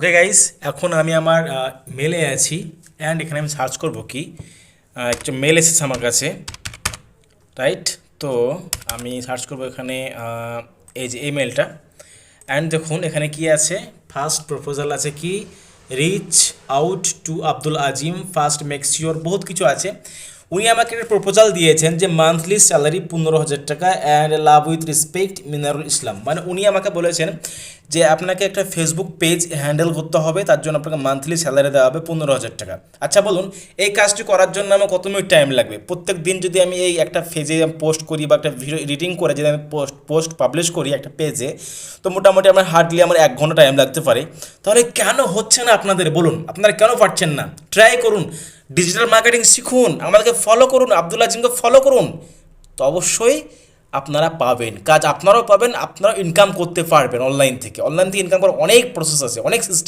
Okay guys, এখন আমি আমার মেলে আছি অ্যান্ড এখানে আমি সার্চ করব কি একটা মেল এসেছে আমার কাছে, রাইট? তো আমি সার্চ করব এখানে এই যে এই মেলটা। অ্যান্ড দেখুন এখানে কি আছে, ফার্স্ট প্রপোজাল আছে কি, reach out to Abdul Azim first makes your, বহুত কিছু আছে। উনি আমাকে একটা প্রপোজাল দিয়েছেন যে মান্থলি স্যালারি 15,000 টাকা and love with respect Minarul Islam. মানে উনি আমাকে বলেছেন যে আপনাকে একটা ফেসবুক পেজ হ্যান্ডেল করতে হবে, তার জন্য আপনাকে মান্থলি স্যালারি দেওয়া হবে 15,000 টাকা। আচ্ছা বলুন, এই কাজটি করার জন্য আমার কত মিনিট টাইম লাগবে? প্রত্যেক দিন যদি আমি এই একটা পেজে পোস্ট করি বা একটা ভিডিও এডিটিং করে যদি আমি পোস্ট পাবলিশ করি একটা পেজে, তো মোটামুটি আমার হার্ডলি আমার 1 ঘন্টা টাইম লাগতে পারে। তাহলে কেন হচ্ছে না আপনাদের বলুন? আপনারা কেন পারছেন না? ট্রাই করুন, ডিজিটাল মার্কেটিং শিখুন, আমাদেরকে ফলো করুন, আব্দুল আজিমকে ফলো করুন। তো অবশ্যই আপনারা পাবেন কাজ, আপনারাও পাবেন, আপনারাও ইনকাম করতে পারবেন অনলাইন থেকে। অনলাইন থেকে ইনকাম করার অনেক প্রসেস আছে, অনেক সিস্টেম।